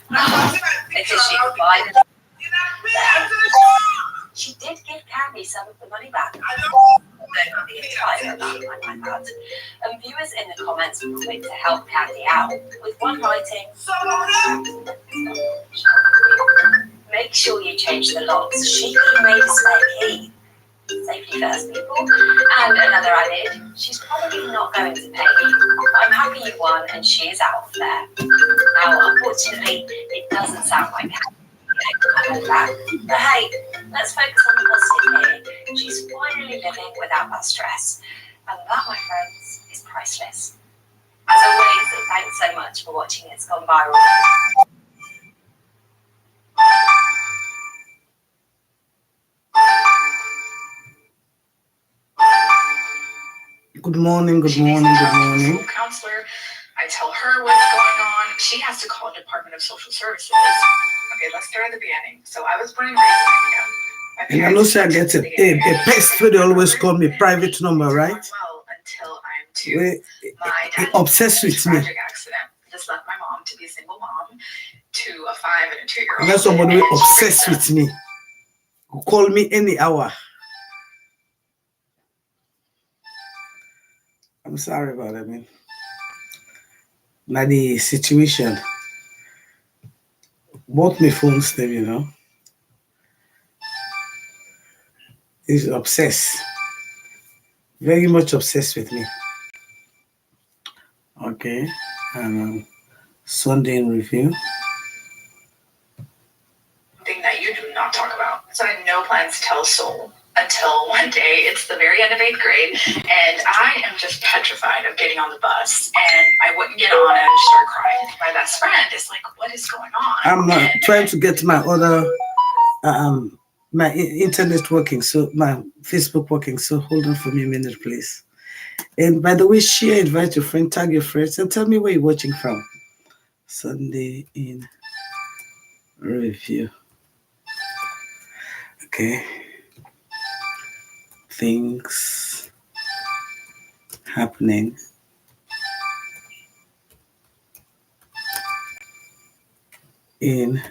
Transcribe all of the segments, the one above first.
because she provided. She did give Candy some of the money back. Not the entire amount, I might add. And viewers in the comments were quick to help Candy out, with one writing, "Make sure you change the locks. She could have made a spare key. Safety first, people." And another added, "She's probably not going to pay you, but I'm happy you won and she is out of there." Now, unfortunately, it doesn't sound like Candy. But hey, let's focus on the positive here. She's finally living without that stress. And that, my friends, is priceless. As always, thanks so much for watching It's Gone Viral. Good morning, good morning, good morning. Counselor, I tell her what's going on. She has to call the Department of Social Services. Okay, let's start at the beginning. So I was born and raised in India. And I know she gets a pest where they always call me private number, right? Well, until I'm 2. My dad obsessed with me. Tragic accident. Just left my mom to be a single mom to a 5 and a 2-year-old. And that's somebody obsessed with me. Who call me any hour. I'm sorry about it, man. Now the situation. Both my phones them, you know. He's obsessed. Very much obsessed with me. Okay. And Sunday in review. Thing that you do not talk about. So I had no plans to tell a soul until one day, it's the very end of 8th grade, and I am just petrified of getting on the bus, and I wouldn't get on and I just start crying. My best friend is like, "What is going on?" I'm trying to get my other, my internet working, so my Facebook working, so hold on for me a minute, please. And by the way, share, invite your friend, tag your friends, and tell me where you're watching from. Sunday in review. Okay. Things happening in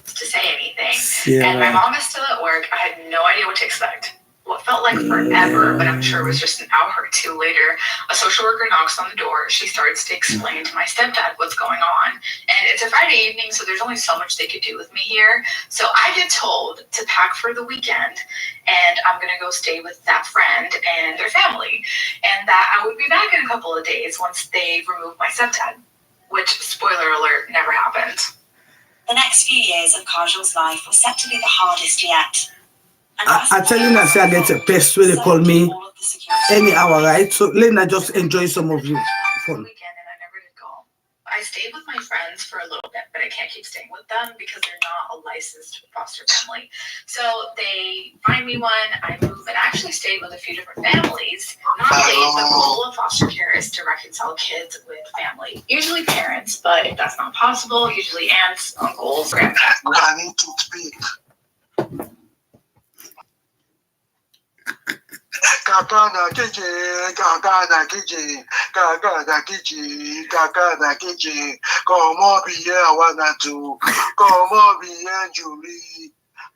to say anything. And my mom is still at work. I had no idea what to expect. What felt like forever, but I'm sure it was just an hour or two later, a social worker knocks on the door. She starts to explain to my stepdad what's going on. And it's a Friday evening, so there's only so much they could do with me here. So I get told to pack for the weekend, and I'm going to go stay with that friend and their family. And that I would be back in a couple of days once they remove my stepdad, which, spoiler alert, never happened. The next few years of Kajal's life were set to be the hardest yet. I tell you now, I get a pest where they call me any hour, right? So let me just enjoy some of you fun. Weekend, and I never did go. I stayed with my friends for a little bit, but I can't keep staying with them because they're not a licensed foster family. So they find me one, I move, and I actually stayed with a few different families. Normally, the goal of foster care is to reconcile kids with family, usually parents, but if that's not possible, usually aunts, uncles, grandparents. I need to speak. Kakana kiji, como bien wanatu, como bien Julie.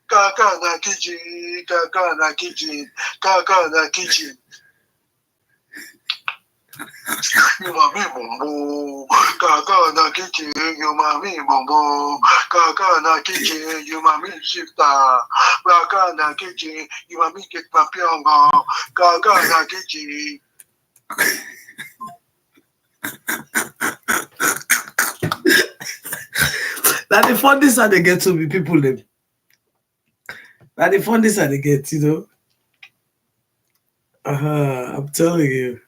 Kakana kiji. You mami bumbo, kakana kiji, you mami bumbo, kakana kiji, you mami shifta, kakana kiji, you mami get papiongo, kakana kiji. That the funniest that they get to be people them. That the funniest that they get, you know. I'm telling you.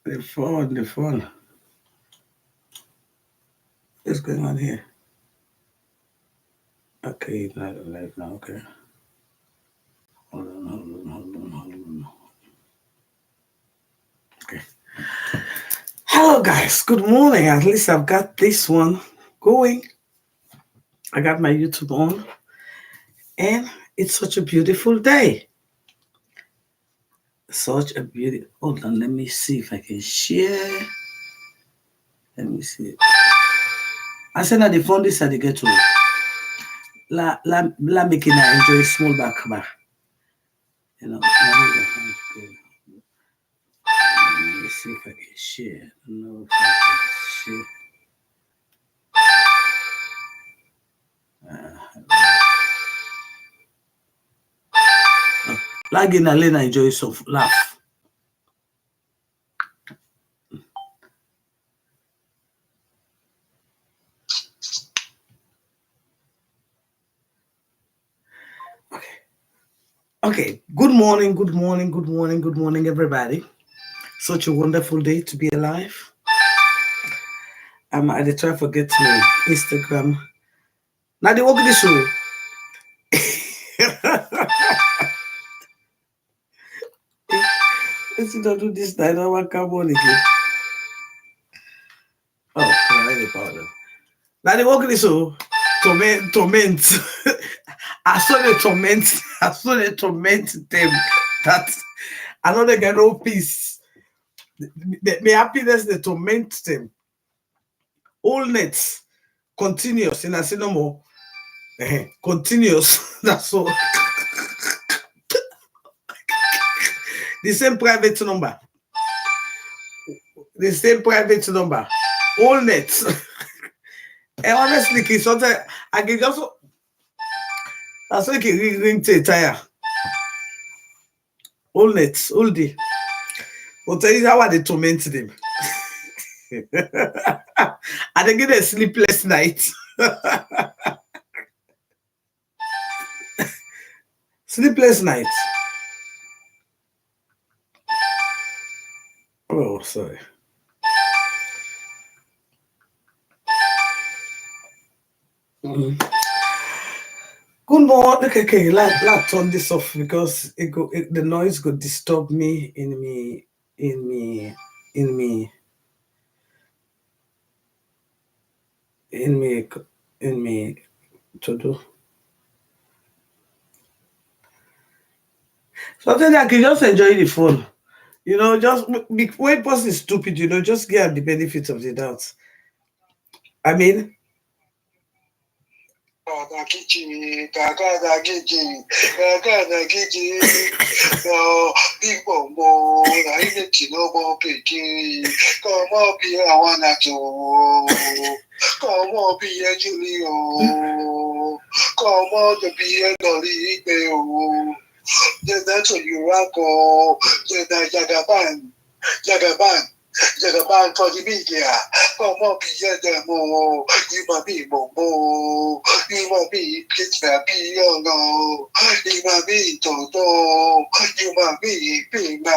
The fun. What's going on here? Okay, not alive now, okay. Hold on. Okay. Hello guys, good morning. At least I've got this one going. I got my YouTube on. And it's such a beautiful day. Such a beauty. Hold on, let me see if I can share. Let me see. I said that the fund is at the get to la making I enjoy small back. You know, let me see if I can share. I don't know if I can share. Like in Alena enjoy some laugh. Okay. Good morning, good morning, good morning, good morning, everybody. Such a wonderful day to be alive. I did try to forget my Instagram. Now they walk the show. Let's do this. I don't want to come on again. Oh, I powder. Now they walk the show. Torment. I saw the torment them. That another get no peace. The happiness they torment them. All nets continuous in a cinema. Continuous. That's all. The same private number. The same private number. All nets. And honestly, it's something I can also. That's why I can ring to tire. All nets, all day. But tell you how they torment them. And they get a sleepless night. Sleepless night. Oh, sorry. Good morning. Okay, let's turn this off because the noise could disturb me in me to do. So then I can just enjoy the phone. You know, just when person is stupid, you know, just give the benefit of the doubt. I mean, Jagaban for the media. Come on, Piedemo. You might be Momo. You might be Pittsburgh. No. You might be Toto. You might be Pima.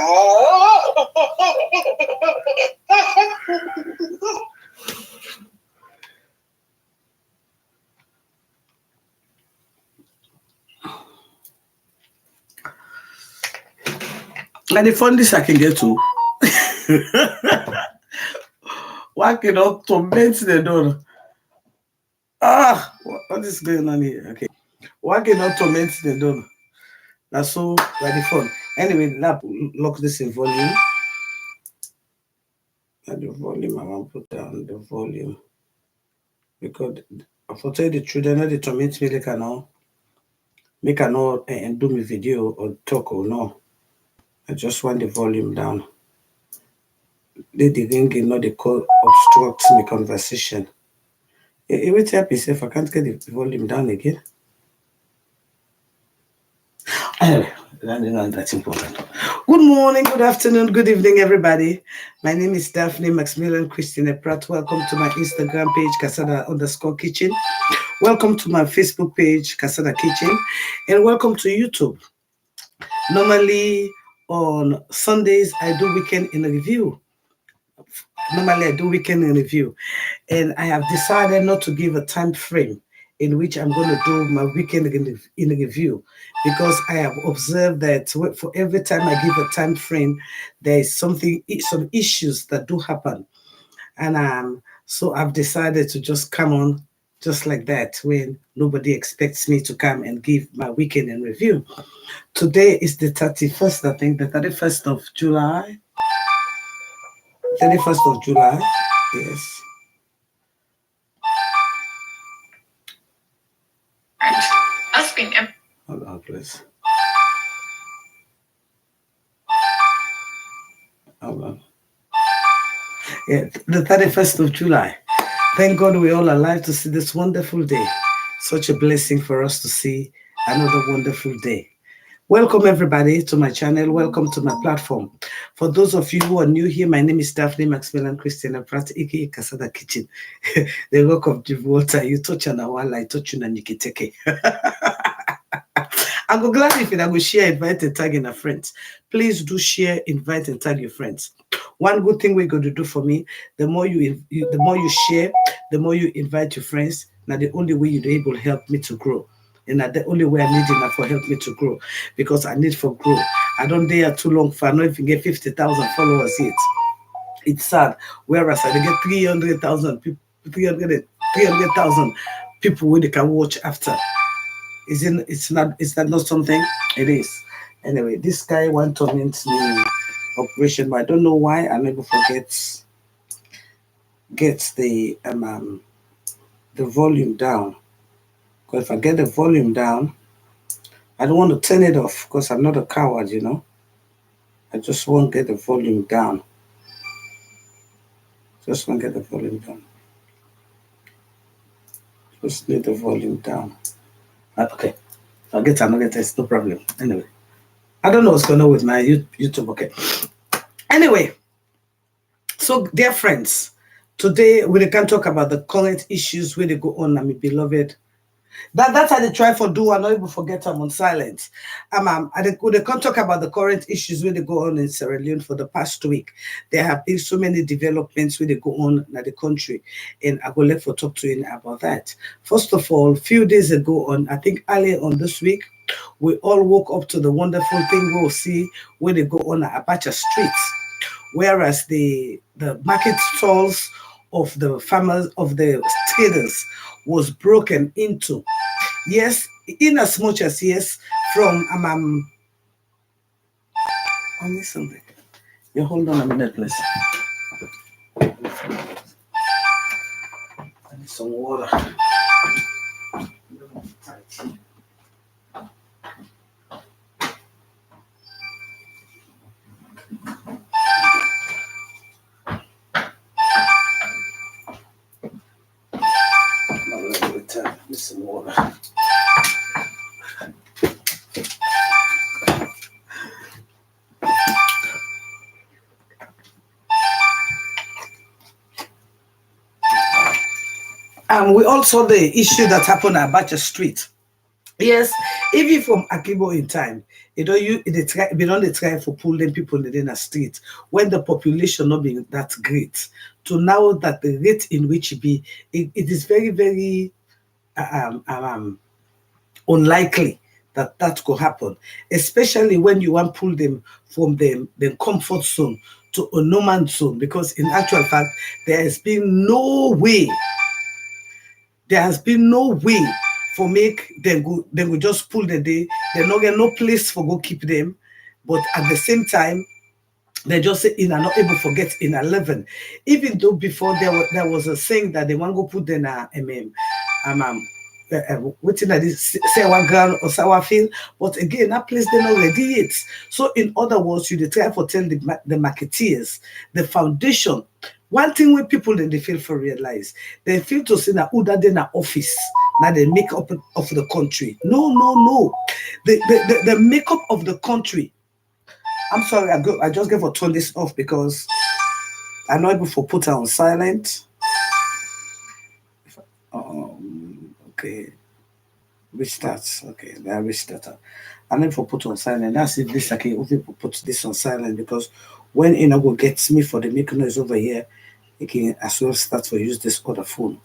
and the fondest I can get to. Why cannot torment the door? What is going on here? Okay. Why cannot torment the door? That's so by the phone. Anyway, lock this in volume. And the volume, I want to put down the volume. Because for tell you the truth, I know they torment me, they cannot and do me video or talk or no. I just want the volume down. They ring, they call obstruct my conversation. It will help yourself. I can't get the volume down again. Anyway, that's important. Good morning, good afternoon, good evening, everybody. My name is Daphne Maximilian Christine Pratt. Welcome to my Instagram page, Casada_Kitchen. Welcome to my Facebook page, Casada Kitchen. And welcome to YouTube. Normally on Sundays, I do weekend in review. And I have decided not to give a time frame in which I'm going to do my weekend in review, because I have observed that for every time I give a time frame, there is some issues that do happen. And so I've decided to just come on just like that, when nobody expects me to come and give my weekend in review. Today is the 31st, I think, the 31st of July. 31st of July, yes. Us being Hold on, please. Hold on. Yeah, the 31st of July. Thank God we're all alive to see this wonderful day. Such a blessing for us to see another wonderful day. Welcome everybody to my channel. Welcome to my platform. For those of you who are new here, my name is Daphne Maximilian Christina Pratt, aka Kasada Kitchen. The rock of the water. You touch on our light, touch on Nikiteke. I go glad if I go share, invite, and tag in our friends. Please do share, invite, and tag your friends. One good thing we're going to do for me: the more you share, the more you invite your friends. Now the only way you're able to help me to grow, and that the only way I need enough for help me to grow, because I need for growth. I don't dare too long for I know if you get 50,000 followers yet. It's sad. Whereas I get 300,000 people, 300,000 people when they can watch after. It's not something? It is. Anyway, this guy want to mint me operation, but I don't know why I never gets the volume down. Because if I get the volume down, I don't want to turn it off because I'm not a coward, you know. I just want to get the volume down. Just want to get the volume down. Just need the volume down. Okay. I'll get another test, no problem. Anyway. I don't know what's going on with my YouTube. Okay. Anyway. So, dear friends, today we can talk about the current issues where they go on, my beloved. That's how they try for do. I'm not able to forget I'm on silent. They can't talk about the current issues where they go on in Sierra Leone for the past week. There have been so many developments where they go on in the country, and I will let for talk to you about that. First of all, a few days ago, I think earlier on this week, we all woke up to the wonderful thing we'll see where they go on Abacha streets, whereas the market stalls of the farmers, of the traders, was broken into. Yes, in as much as yes, from I need something. You hold on a minute, please. I need some water. Some water. We also the issue that happened at Abacha Street. Yes, even from Akibo in time, they don't try for pulling people in the street when the population not being that great. To now that the rate in which it is very, very unlikely that could happen, especially when you want to pull them from the comfort zone to a no man's zone, because in actual fact, there has been no way for make them go, they will just pull the day. They not get no place for go keep them, but at the same time, they just say in are not able to get in 11. Even though before there was a saying that they want to go put in waiting that is say one ground or sour field, but again that place they not ready it. So in other words, you try to tell the marketeers, the foundation. One thing when people then they fail to realize, they feel to say that that in office now they make up of the country. No. The makeup of the country. I'm sorry, I just gave a turn this off because I'm not able to put her on silent. Okay. Restarts. Okay, that restarted. I'm able to put on silent. That's if this I can put this on silent, because when Inago gets me for the make noise over here, it can as well start to use this other phone.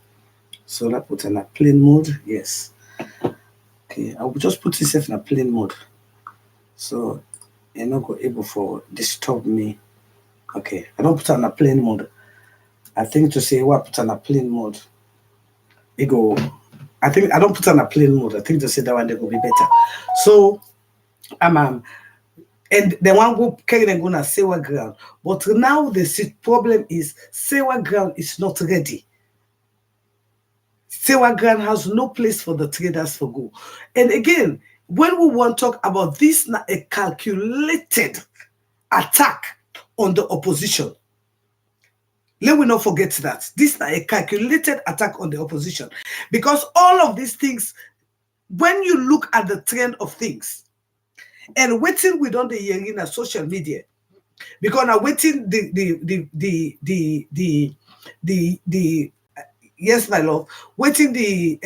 So I put in a plane mode. Yes. Okay, I will just put this in a plane mode. So you're not able to disturb me. Okay, I don't put on a plane mode. I think to say what put on a plane mode. it go. I think I don't put on a plain mode. I think to say that one they will be better. So and the one go carry and go na sewer ground. But now the problem is sewer ground is not ready. Sewer ground has no place for the traders for go. And again, when we want to talk about this, na a calculated attack on the opposition. Let me not forget that. This is a calculated attack on the opposition. Because all of these things, when you look at the trend of things, and waiting we don't hear in social media, because now waiting yes, my love, waiting the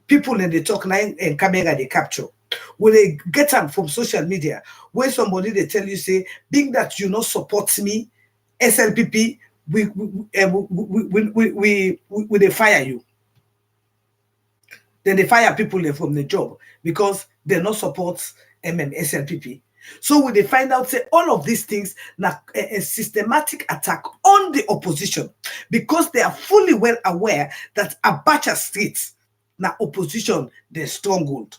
people in the talk now and camera they capture. When they get them from social media, where somebody they tell you say, being that you not support me, SLPP, we they fire you. Then they fire people from the job because they not support SLPP. So when they find out, say all of these things now a systematic attack on the opposition because they are fully well aware that Abacha streets now opposition their stronghold.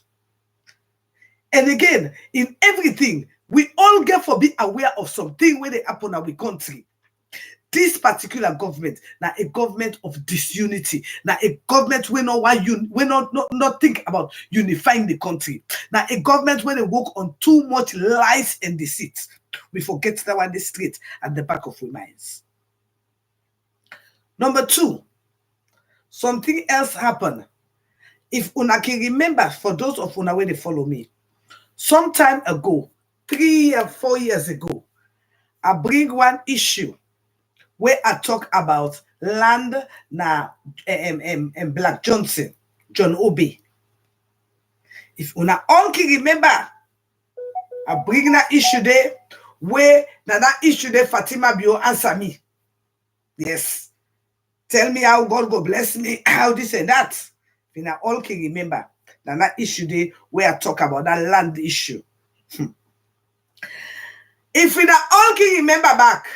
And again, in everything, we all get for be aware of something where they happen in our country. This particular government, now a government of disunity, now a government we know why you we not think about unifying the country. Now a government where they work on too much lies and deceit. We forget that one the street at the back of our minds. Number two, something else happened. If una can remember, for those of una where they follow me, some time ago, 3 or 4 years ago, I bring one issue where I talk about land na Black Johnson, John Obi. If una all can remember, I bring that issue there where that issue there Fatima Bio answer me. Yes. Tell me how God go bless me, how this and that. If una all can remember that issue there where I talk about that land issue. If una all can remember back,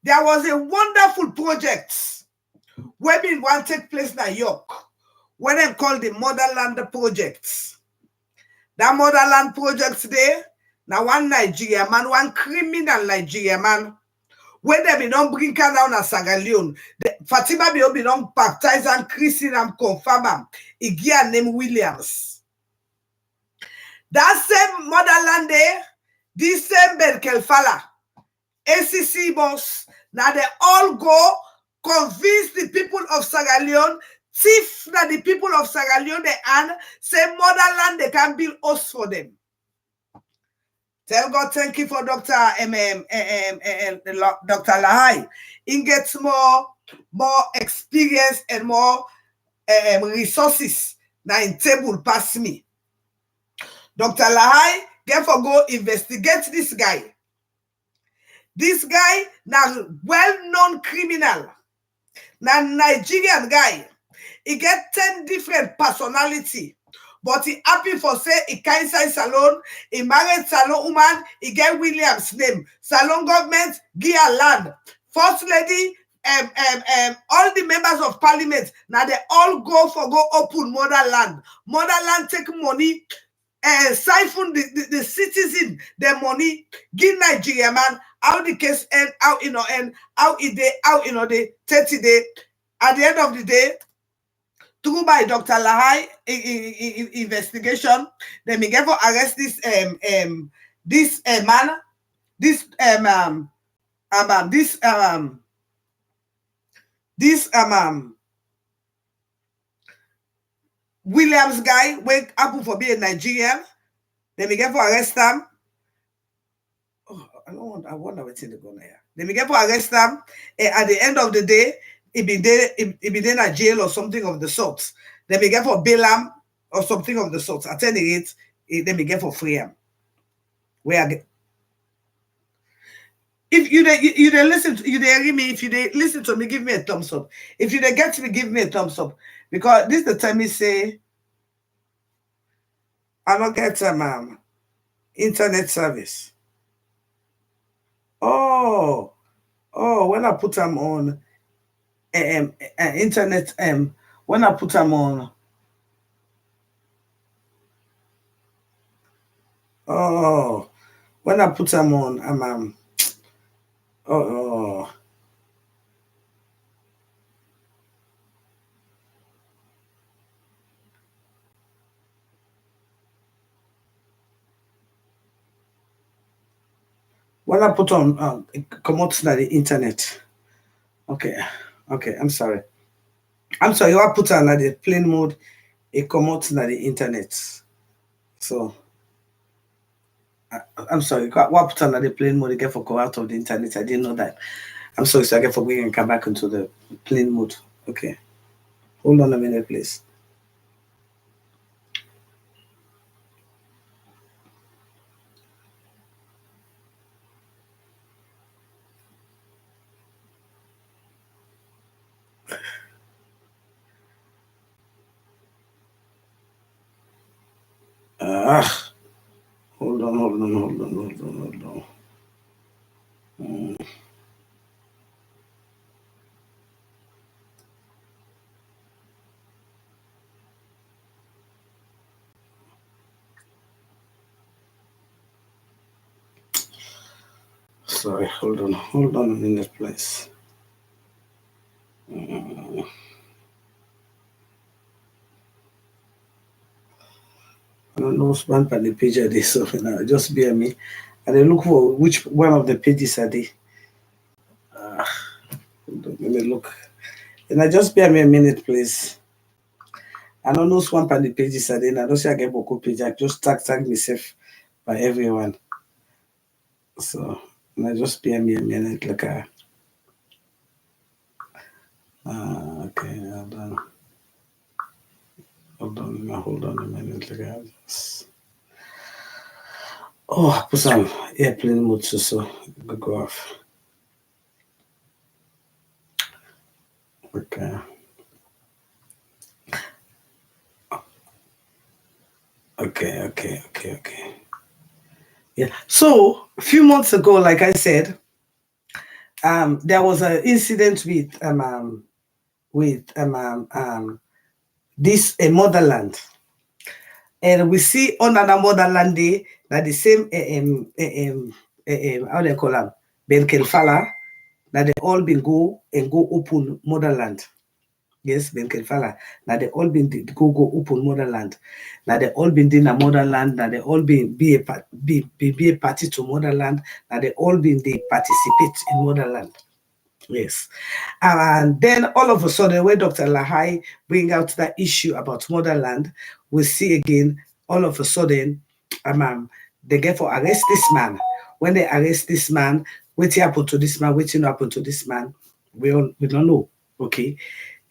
there was a wonderful project where it want to take place in New York, where they call the Motherland Project. That Motherland Project there, now one Nigeria man, one criminal Nigeria man, where they be don't bring her down as Sierra Leone. Fatima be don't baptize and christen and confirm him. He get name Williams. That same Motherland there, this same Berkel Fala, ACC boss, now they all go convince the people of Sierra Leone, thief that the people of Sierra Leone they and say Motherland they can build us for them. Tell God thank you for Dr. Dr. Lahai. He gets more experience and more resources now in table past me. Dr. Lahai get for go investigate this guy. This guy now well-known criminal. Now Nigerian guy. He get 10 different personality. But he happy for say he can't say salon, he married salon woman, he get Williams name. Salon government, give a land. First lady, all the members of parliament, now they all go open Motherland. Motherland take money, siphon the citizen their money, give Nigeria man, how the case end, how end, how it day, how the 30 day. At the end of the day, through by Dr. Lahai investigation, then we get for arrest this man, Williams guy, wake up for being Nigerian. Then we get for arrest him. Oh, I wonder what's in the gun here. Then we get for arrest him. At the end of the day, he be there in jail or something of the sort. Then we get for bail him or something of the sort. At any rate, then we get for free him. Where again? If you listen to me, if you listen to me, give me a thumbs up. If you get me, give me a thumbs up. Because this is the time me say I don't get internet service. Oh, when I put them on internet when I put them on. Oh, when I put them on, I'm oh. When I put on, come out to the internet. Okay, I'm sorry. I'm sorry. I put on the plane mode. It come out to the internet. So I'm sorry. What put on the plane mode? It get for go out of the internet. I didn't know that. I'm sorry. So I get for going and come back into the plane mode. Okay. Hold on a minute, please. Hold on. Sorry, hold on a minute, please. I don't know one by the page are they, so now just bear me. And I look for which one of the pages are they. Let me look. And I just bear me a minute, please. I don't know one by the pages are they. I don't say I get book page. I just tag myself by everyone. So and I just bear me a minute, like okay, hold on a minute, like oh, put some airplane mode so go off. Okay. Okay. Yeah. So a few months ago, like I said, there was an incident with this motherland, and we see on another motherland day that the same how they call them Ben Kelfala, that they all been go open motherland. Yes, Ben Kelfala. Now they all been go open motherland. Now they all been in a motherland. Now they all been be a party to motherland. Now they all been they participate in motherland. Yes, and then all of a sudden, when Dr. Lahai bring out that issue about motherland, we see again all of a sudden, they get for arrest this man. When they arrest this man, what happened to this man? What happened to this man? We don't know. Okay.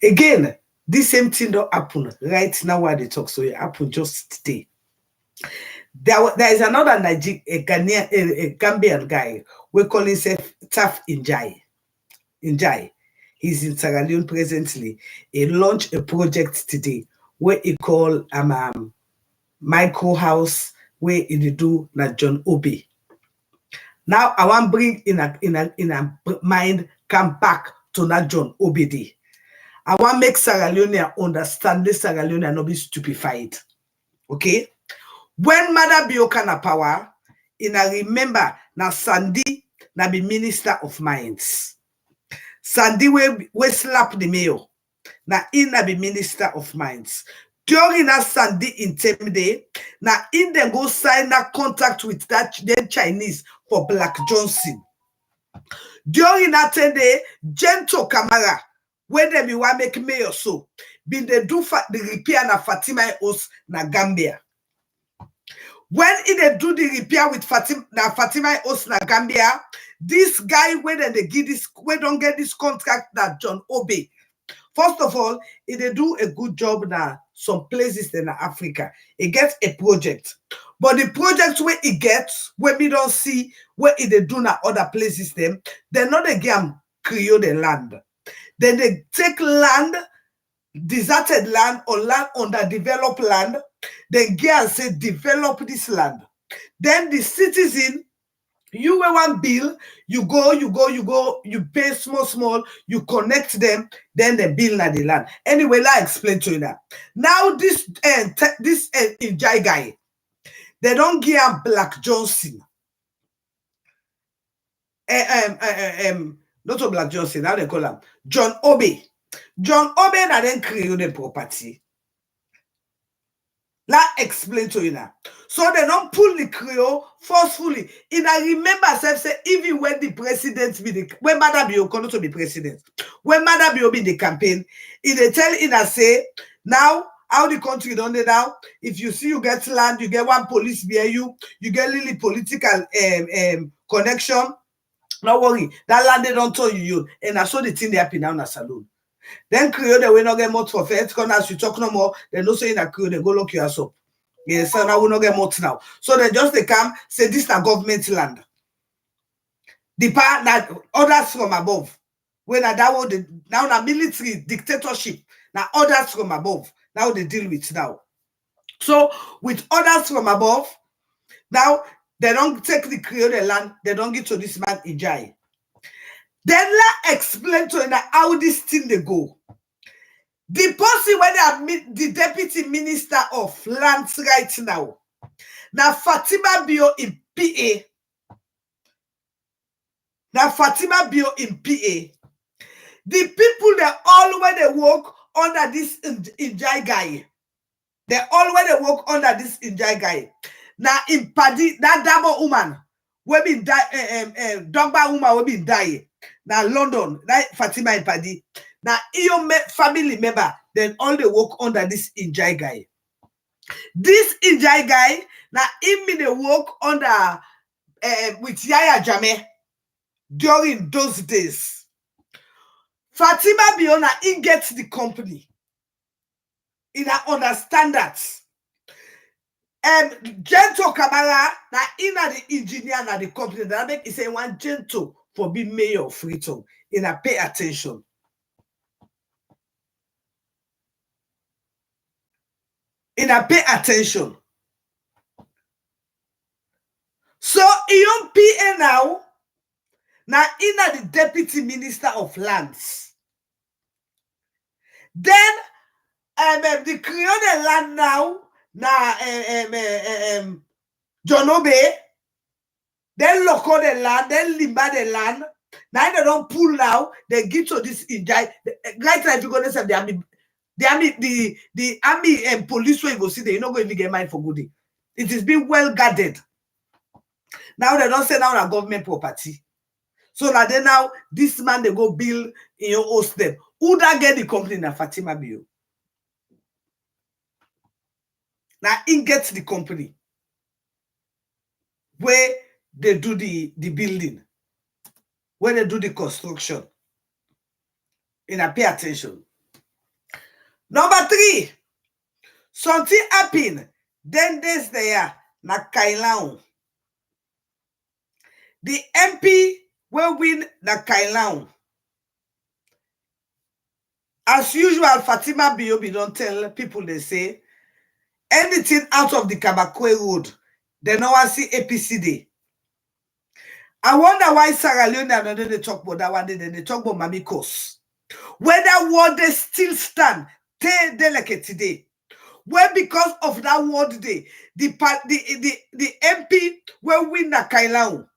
Again, this same thing don't happen right now while they talk. So it happened just today. There is another Gambian guy. We call himself Taf Injai. He's in Sierra Leone presently. He launched a project today where he call micro house where he do na John Obi. Now I want bring in a mind come back to na John Obi day. I want make Sierra Leone understand this Sierra Leone not be stupefied. Okay? When Mother Bioka na power, I remember na Sandy na be Minister of Mines. Sandy we slap the mayor. Na na be Minister of Mines. During that Sandy in day, na in them go sign a contract with that Chinese for Black Johnson. During that day, Gento Kamara, when they be want make mayor so, been they do the repair na Fatima House na Gambia. When they do the repair with Fatima House na Gambia, this guy when they give this, we don't get this contract that John Obi. First of all, they do a good job now some places in Africa. It gets a project. But the projects where it gets, where we don't see where they do na other places, they're not again create the land. Then they take land, deserted land or land underdeveloped land, then get and say develop this land. Then the citizen You wear one bill, you go, you pay small, you connect them, then the bill na the land. Anyway, I explain to you that. Now this Ijai guy, they don't give him Black Johnson. Not a Black Johnson, how they call him? John Obe. John Obe na then create the property. Let explain to you now. So they don't pull the Creole forcefully. And I remember self say even when the president be the when Madam Bio come to be president, when Madam Bio be in the campaign, they tell Ina say now how the country done it now. If you see you get land, you get one police behind you get really political connection. Don't worry, that land they don't tell you. And I saw the thing they happen now in a saloon. Then Creole, they will not get much for first. As you talk no more, they no say in a Creole, they go lock your ass up. Yes, so now we not get much now. So they just they come say this is a government land. The part that others from above. When that was now the military dictatorship. Now others from above. Now they deal with now. So with others from above, now they don't take the Creole land, they don't give to this man Ijai. Then let's explain to him how this thing they go. The person when they meet the deputy minister of lands right now. Now Fatima Bio in PA. Now Fatima Bio in PA. The people they all when they work under this Ijai guy. They all when they work under this Ijai guy. Now in Paddy, that double woman we been die Dogba woman we been die. Now London, that Fatima in Paddy. Now your family member, then all they work under this Ijai guy. This Ijai guy, now him they work under with Yaya Jame during those days. Fatima Biona, he gets the company. In understand that. Gentle Kamara, now in the engineer na the company that make he say one Gentle for being mayor of Freetown. In a pay attention. Pay attention. So Ion PA now in the deputy minister of lands. Then the Creole land now John Obe, then local the land, then limba the land. Now they don't pull now, they get to this Ijai. Right now, if you're gonna say the army and police will go see they not going to get mine for goodie. It is being well guarded. Now they don't say now a government property. So now they now this man they go build in your host them. Who that get the company na Fatima Bio? Now he gets the company where they do the building, where they do the construction. Pay attention. Number 3, something happen. Then there's there na Kailan. The MP will win na Kailan. As usual, Fatima Biobi don't tell people they say anything out of the Kabakwe road, they no want see APC day. I wonder why Sarah Leone and they talk about that one day, then they talk about Mami Kos. Whether word they still stand, delicate today. Where because of that word day, the MP will win na Kailan.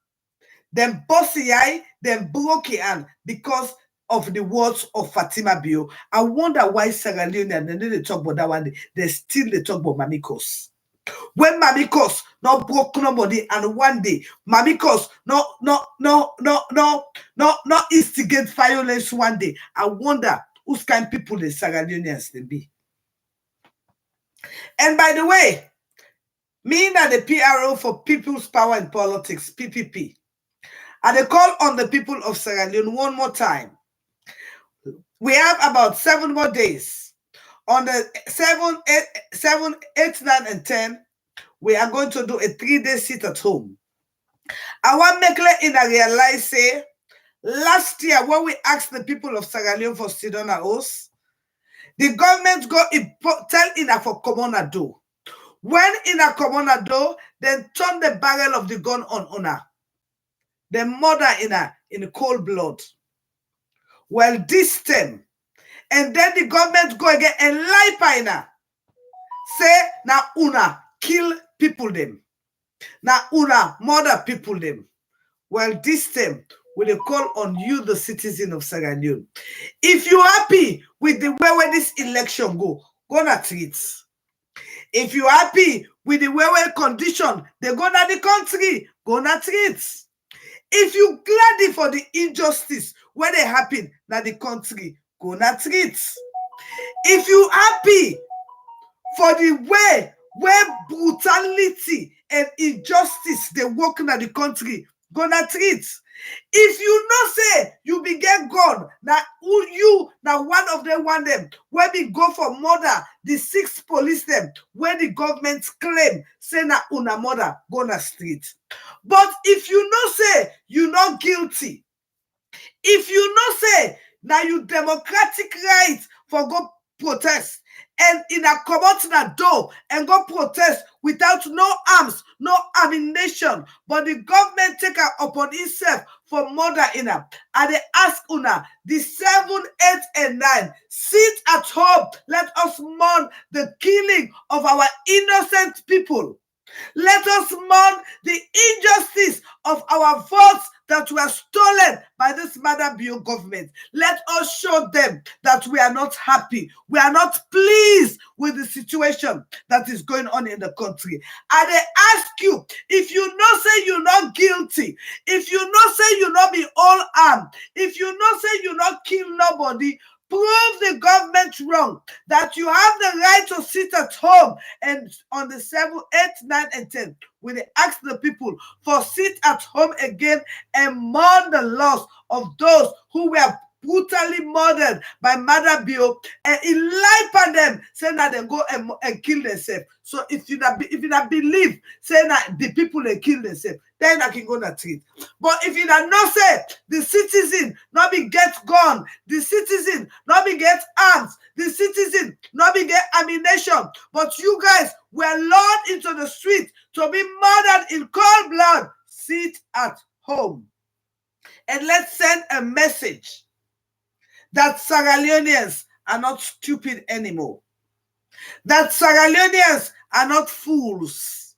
Then bossy eye, then broke hand because of the words of Fatima Bio. I wonder why Sarah Leone and then they talk about that one day. They talk about Mami Kos. When Mami Kos not broke nobody, and one day Mami Kos not instigate violence one day. I wonder whose kind of people the Sarah Leoneans they be. And by the way, me and the PRO for People's Power in Politics, PPP, and they call on the people of Sierra Leone one more time. We have about 7 more days. On the 7, 8, 9, and 10, we are going to do a 3-day sit at home. I want to make it realize, say, last year when we asked the people of Sierra Leone for Sidona Oath, the government go tell Ina for Commoner do. When Ina Commoner do, then turn the barrel of the gun on Ona. the murder in cold blood. Well, this time, and then the government go again and lie paina. Say na una kill people them. Na una murder people them. Well, this time we dey call on you, the citizen of Sierra Leone. If you happy with the way where this election go na treat. If you happy with the way where condition they go na the country, go na treat. If you glad for the injustice where they happen na the country, go na treat. If you happy for the way where brutality and injustice they work in the country, go na treat. If you know say you be get gone, now you now one of them want them where we go for murder, the 6 police them where the government claim say na una murder, go na street. But if you know say you not guilty, if you know say now you democratic right for go protest, and in a come out na door and go protest without no arms, no ammunition, but the government take it upon itself for murder in her. And they ask una, the 7, 8, and 9, sit at home. Let us mourn the killing of our innocent people. Let us mourn the injustice of our votes that were stolen by this Mother Bio government. Let us show them that we are not happy. We are not pleased with the situation that is going on in the country. And they ask you, if you know say you're not guilty, if you know say you not be all armed, if you know say you not kill nobody, prove the government wrong, that you have the right to sit at home. And on the 7, 8, 9, and 10, we ask the people for sit at home again and mourn the loss of those who were brutally murdered by Mother Bio, and in life on them, say that they go and kill themselves. So if you not believe, say that the people they kill themselves, then I can go to treat. But if you not say the citizen not be get gun, the citizen not be get arms, the citizen not be get ammunition, but you guys were lured into the street to be murdered in cold blood, sit at home. And let's send a message that Sierra Leoneans are not stupid anymore. That Sierra Leoneans are not fools.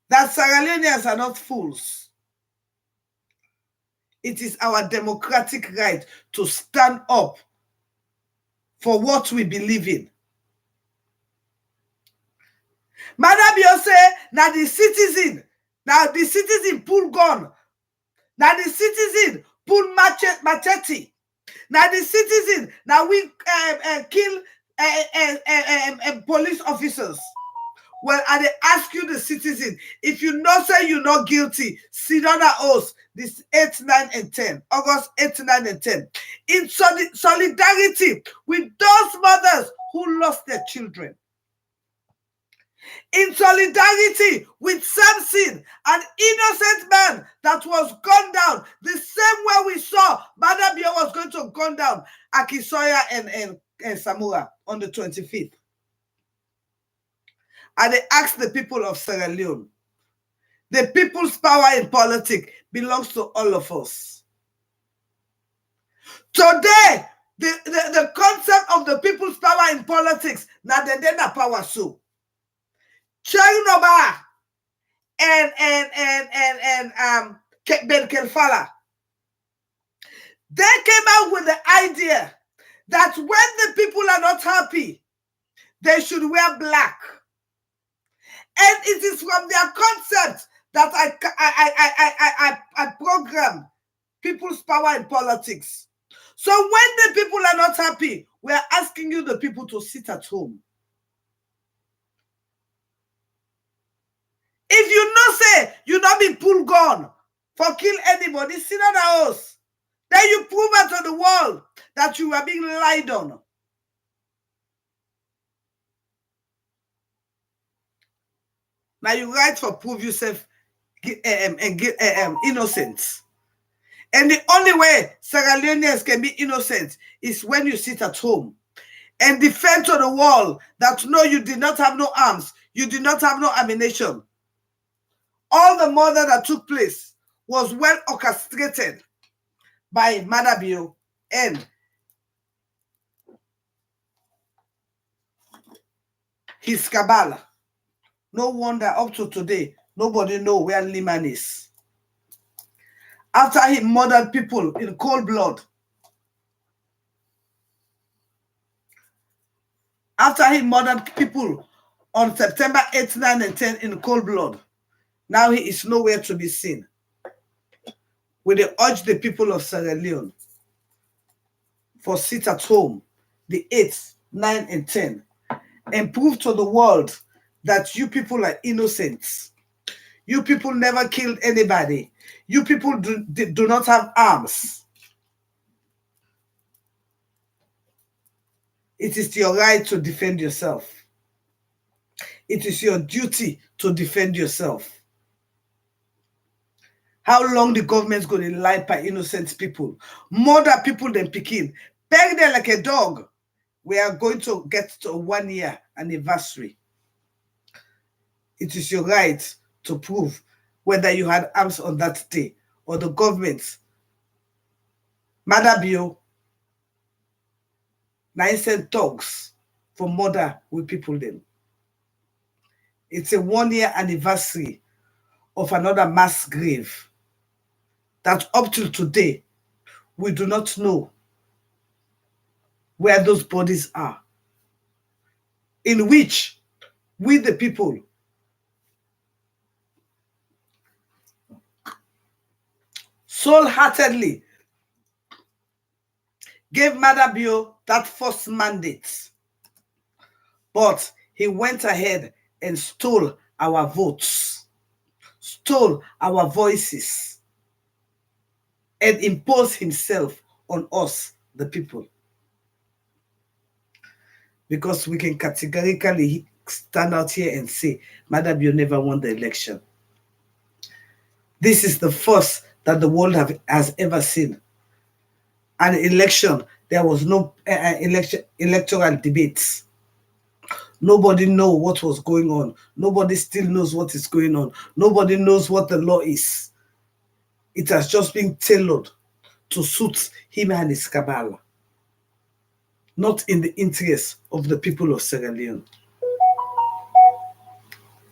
That Sierra Leoneans are not fools. It is our democratic right to stand up for what we believe in. Madam Beyonce, now the citizen pull gun. Now the citizen pull machete. Now the citizen, now we kill police officers. Well, and they ask you, the citizen, if you know say you're not guilty, sit on the oath this 8, 9, and 10, August 8, 9, and 10, in solidarity with those mothers who lost their children. In solidarity with Samson, an innocent man that was gunned down, the same way we saw Mother Bio was going to gun down Akisoya and Samura on the 25th. And they asked the people of Sierra Leone, the people's power in politics belongs to all of us. Today, the concept of the people's power in politics, now the data power so. Chernobyl and Ben Kelfala, they came out with the idea that when the people are not happy, they should wear black. And it is from their concept that I program people's power in politics. So when the people are not happy, we are asking you, the people, to sit at home. If you know say you not be pull gun for kill anybody, sit on the house. Then you prove out to the world that you are being lied on. Now you right for prove yourself innocent. And the only way Sierra Leoneans can be innocent is when you sit at home. and defend to the world that no, you did not have no arms, you did not have no ammunition. All the murder that took place was well orchestrated by Madabio and his cabal. No wonder up to today, nobody know where Liman is. After he murdered people in cold blood, after he murdered people on September 8, 9, and 10 in cold blood, now he is nowhere to be seen. We urge the people of Sierra Leone for sit at home the 8th, 9, and 10 and prove to the world that you people are innocent. You people never killed anybody. You people do not have arms. It is your right to defend yourself. It is your duty to defend yourself. How long the government's going to lie by innocent people, murder people than Pekin, peg them like a dog? We are going to get to a 1 year anniversary. It is your right to prove whether you had arms on that day or the government. Madabio, 9 cent dogs for murder with people then. It's a 1 year anniversary of another mass grave that up till today, we do not know where those bodies are, in which we the people soul-heartedly gave Madabio that first mandate, but he went ahead and stole our votes, stole our voices, and imposed himself on us, the people. Because we can categorically stand out here and say, Madabio never won the election. This is the first that the world has ever seen. An election, there was no electoral debates. Nobody knows what was going on. Nobody still knows what is going on. Nobody knows what the law is. It has just been tailored to suit him and his cabal, not in the interest of the people of Sierra Leone.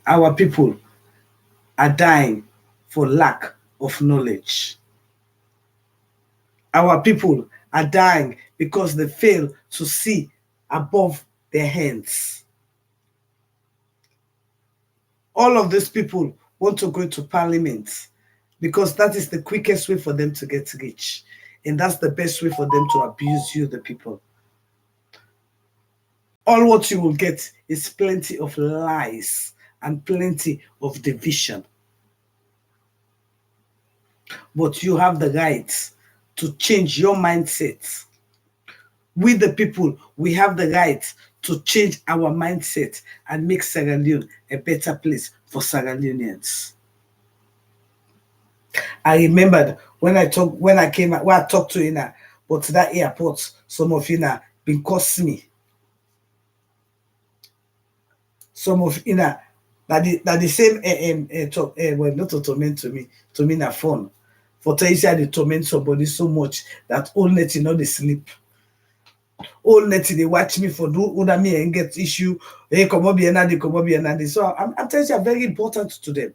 Our people are dying for lack of knowledge. Our people are dying because they fail to see above their heads. All of these people want to go into parliament because that is the quickest way for them to get rich. And that's the best way for them to abuse you, the people. All what you will get is plenty of lies and plenty of division. But you have the right to change your mindset. We, the people, we have the right to change our mindset and make Sierra Leone a better place for Sierra Leoneans. I remembered when I talked to Ina, but to that airport, some of Ina been cost me. Some of Ina that the same well, not to torment to me na phone. For tell you say they torment somebody so much that all night you know they sleep. All night they watch me for do other me and get issue. Hey, come up here now, come up here now. So I'm telling you, I'm very important to them.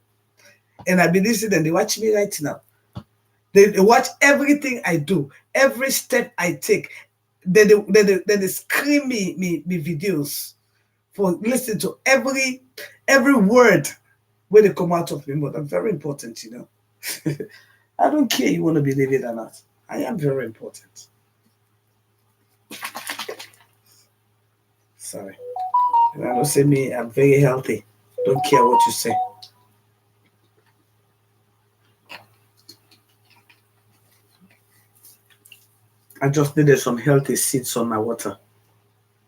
And I believe them, they watch me right now. They watch everything I do, every step I take. They scream me videos for listening to every word when they come out of me. But I'm very important, you know. I don't care you want to believe it or not. I am very important. Sorry. And I don't say me, I'm very healthy. Don't care what you say. I just needed some healthy seeds on my water,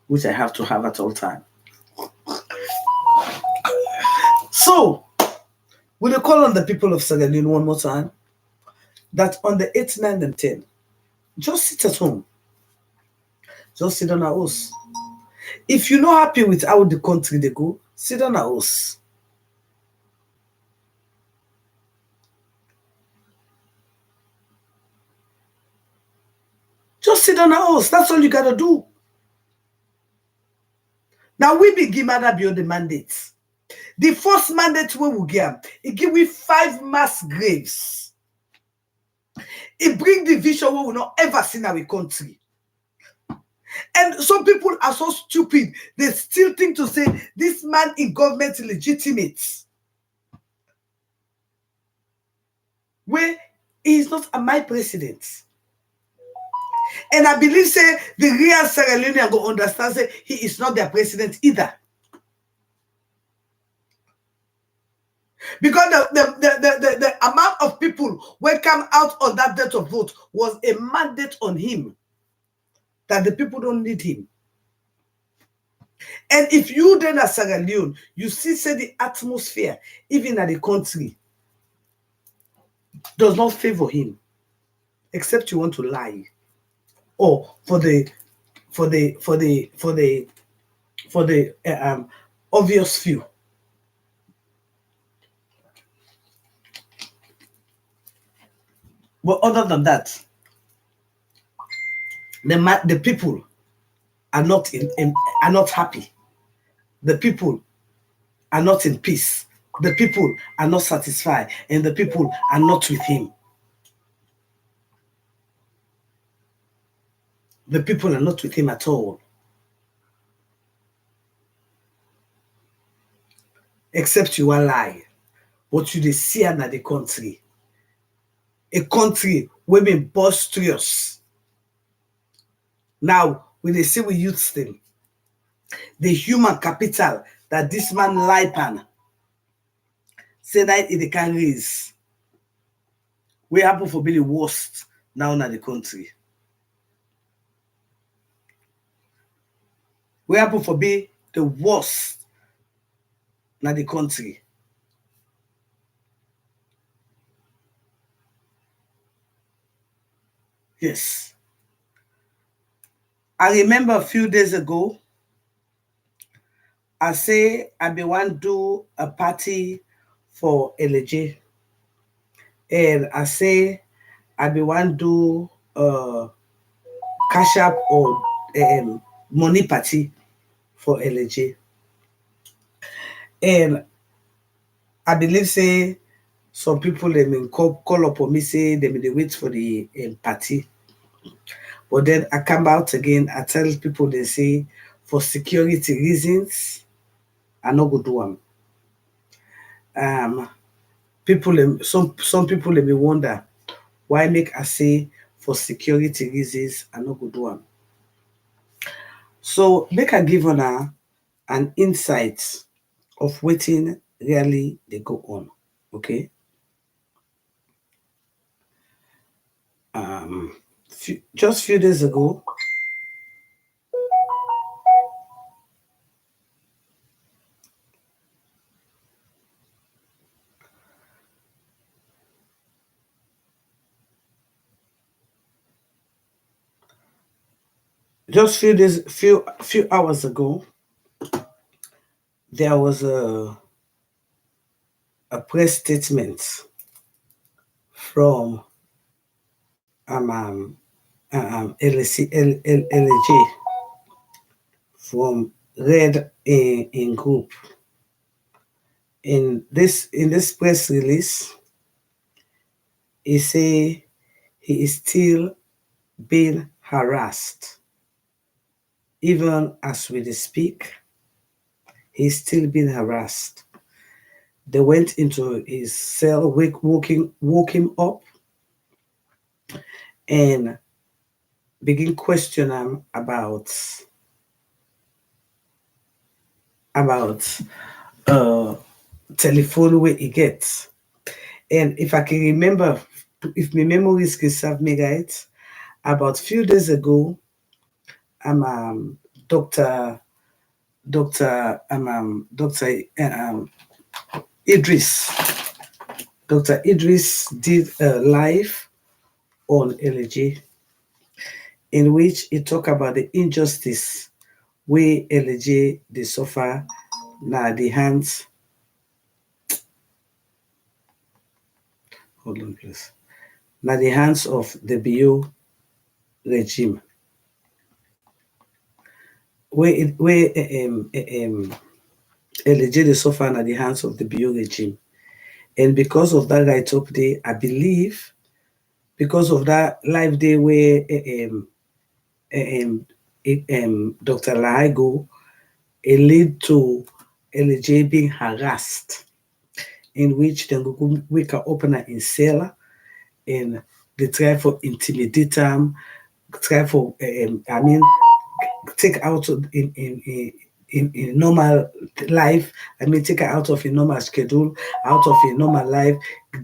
which I have to have at all time. So, will you call on the people of Sierra Leone one more time? That on the 8th, 9th, and 10th, just sit at home. Just sit on a house If you're not happy with how the country they go, sit down at us. Just sit down at us. That's all you gotta do. Now we be give Mother beyond the mandates. The first mandate we will get, it give we 5 mass graves. It bring the vision we will not ever see in our country. And some people are so stupid, they still think to say this man in government is legitimate. Where he is not my president. And I believe say the real Sierra Leonean go understand say he is not their president either. Because the amount of people who come out on that date of vote was a mandate on him that the people don't need him. And if you then as Sierra Leone, you see say the atmosphere, even at the country, does not favor him, except you want to lie. Or for the obvious few. But other than that, the people are not are not happy. The people are not in peace. The people are not satisfied, and the people are not with him. The people are not with him at all. Except you are lie. What you see in the country. A country where be boisterous. Now, when they say we use them, the human capital that this man life on, say that it can raise. We happen for be the worst now in the country. We happen for be the worst in the country. Yes. I remember a few days ago, I say I be want do a party for LG. And I say I be want do cash up or money party for LG. And I believe say some people they may call up on me say they may wait for the party. But then I come out again, I tell people they say for security reasons, I not go do them. Some people may wonder why make I say for security reasons I not go do them. So make I give on an insight of waiting really they go on. Okay. Just few days ago, few hours ago, there was a press statement from LG from Red in Group. In this press release, he say he is still being harassed. Even as we speak, he's still being harassed. They went into his cell, woke him up, and begin question him about telephone where he gets. And if I can remember, if my memories can serve me right, about a few days ago, Dr. Idris did a live on LG in which he talked about the injustice where LJ they suffer now the hands. Hold on, please. Now the hands of the bio regime. Where LJ they suffer at the hands of the bio regime. And because of that right up there, I believe, because of that live day where Dr. Laigo, it led to LJ being harassed, in which they go wake up opener in cell, and they try for intimidate him, try for take out in normal life. I mean, take her out of a normal schedule, out of a normal life,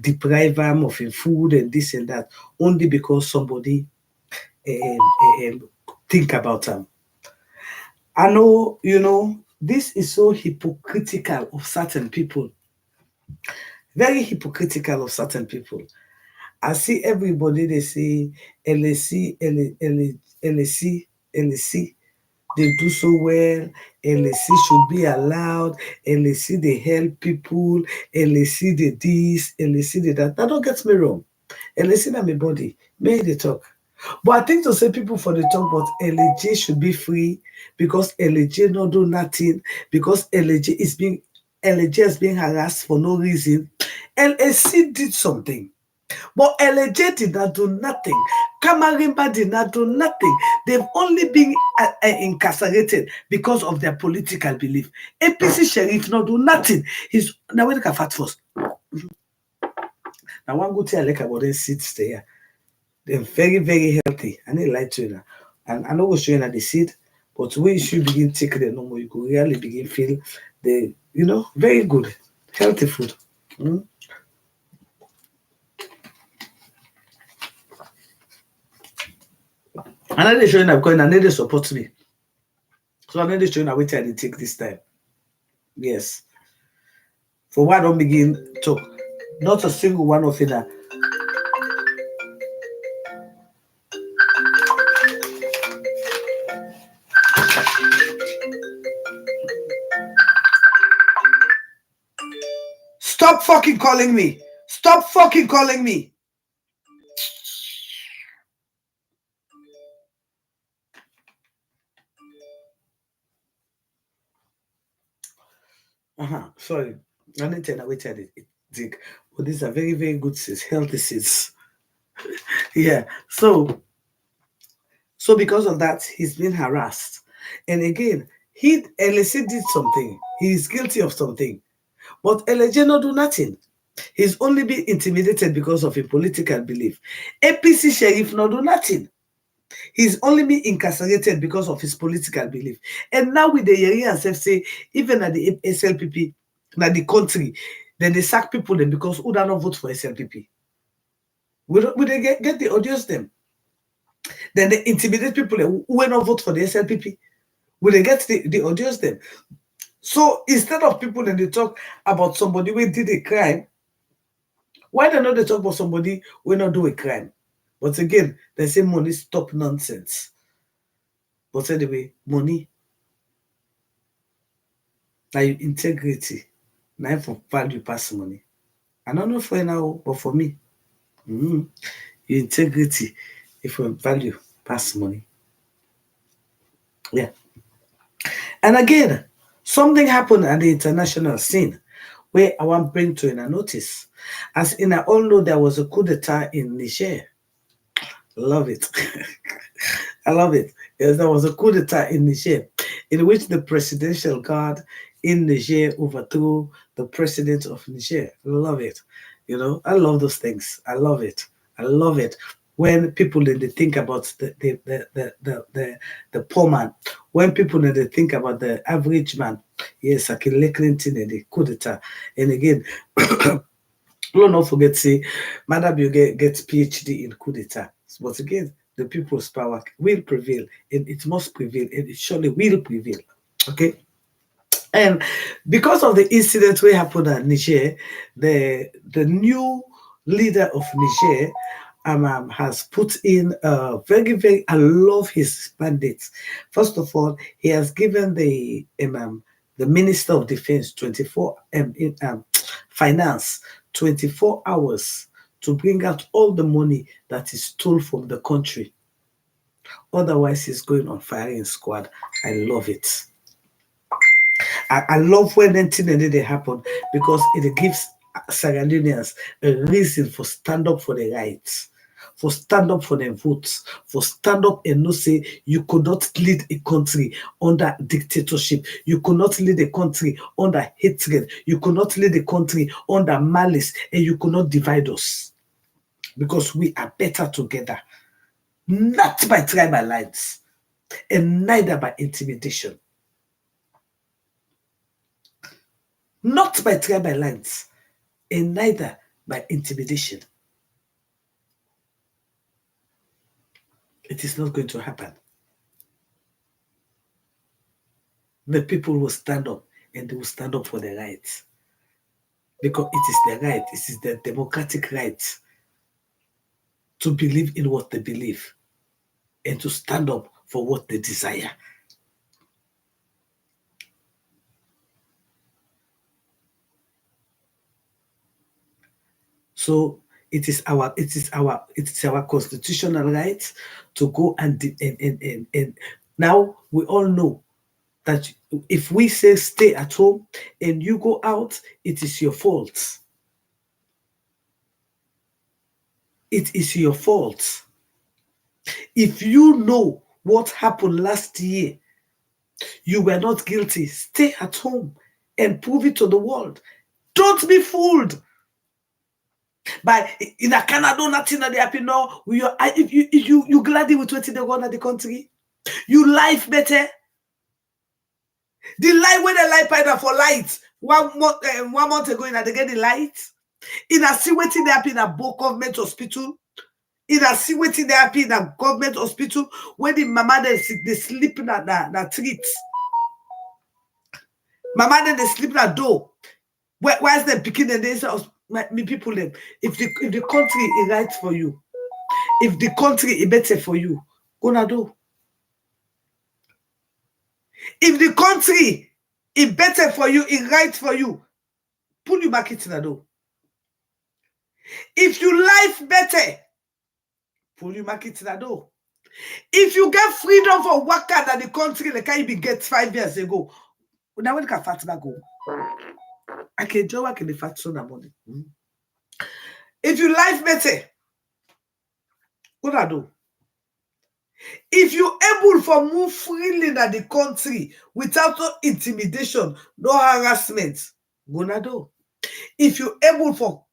deprive them of a food and this and that, only because somebody think about them. I know, this is so hypocritical of certain people. Very hypocritical of certain people. I see everybody, they say, LSC, LSC, they do so well. LSC should be allowed. LSC, they help people. LSC, they this. LSC, they that. Now, don't get me wrong. LSC, na my body. May they talk. But I think to say people for the talk, but LJ should be free because LJ not do nothing, because LJ is being harassed for no reason. LSC did something. But LJ did not do nothing. Kamarimba did not do nothing. They've only been incarcerated because of their political belief. APC Sheriff not do nothing. He's now we look at fat first. Now one good thing I like about them seats there. They're very, very healthy. And they like to you. And I know we're showing at the seed, but when you should begin taking the normal, you could really begin feel the, very good, healthy food. Mm? And I need showing I'm going, I need to support me. So I need to show you which I did take this time. Yes. For what I don't begin to, not a single one of it. Stop fucking calling me. Stop fucking calling me. Sorry. I need to wait at it. But these are very, very good seeds, healthy seeds. Yeah. So because of that, he's been harassed. And again, LSC did something. He is guilty of something. But LJ not do nothing. He's only been intimidated because of a political belief. APC Sheriff not do nothing. He's only been incarcerated because of his political belief. And now with the area and say, even at the SLPP, like the country, then they sack people then because who don't vote for SLPP? Will they get the audience them? Then they intimidate people who will not vote for the SLPP. Will they get the audience them? So instead of people then they talk about somebody who did a crime, why don't they talk about somebody who not do a crime? But again, they say money stop nonsense. But anyway, money, now your integrity, now for value pass money. I don't know for you now, but for me, your integrity, if for value pass money. Yeah. And again, something happened at the international scene where I want to bring to in a notice. As in I all know there was a coup d'etat in Niger. Love it. I love it. Yes, there was a coup d'etat in Niger in which the presidential guard in Niger overthrew the president of Niger. Love it. I love those things. I love it. I love it. When people they think about the poor man, when people they think about the average man, yes, I can look into the coup d'etat. And again, don't forget say, Madam you get PhD in coup d'etat. But again, the people's power will prevail, and it must prevail, and it surely will prevail. Okay. And because of the incident we happened at Niger, the new leader of Niger has put in very, very, I love his mandates. First of all, he has given the Minister of Defense 24 finance 24 hours to bring out all the money that is stole from the country. Otherwise, he's going on firing squad. I love it. I love when anything and they happen because it gives Sierra Leoneans a reason for stand up for the rights, for stand up for their votes, for stand up and not say you could not lead a country under dictatorship, you could not lead a country under hatred, you could not lead a country under malice, and you could not divide us because we are better together, not by tribal lines and neither by intimidation. Not by tribal lines, and neither by intimidation. It is not going to happen. The people will stand up, and they will stand up for their rights. Because it is their right, it is their democratic right to believe in what they believe and to stand up for what they desire. So it is our constitutional right to go and now we all know that if we say stay at home and you go out, it is your fault. It is your fault. If you know what happened last year, you were not guilty, stay at home and prove it to the world. Don't be fooled. But in a Canada, nothing that they happen now. If you gladly with what they go in the country, you life better. The light when they light pipe for light 1 month ago, they get the light. In a see waiting they happen in a government hospital. In a see waiting they happen in a government hospital where the mama they sleep in that treat. Mama then they sleep in a door. Why is they picking the days of me people them? If the country is right for you, if the country is better for you, gonna do. If the country is better for you, is right for you, pull you back into the door. If you life better, pull you back into the door. If you get freedom for worker than the country like I get 5 years ago, now when can Fatima go? I can just work in the fat son of money. If you life better, what I do? If you able for move freely in the country without no intimidation, no harassment, gonna do. If you able for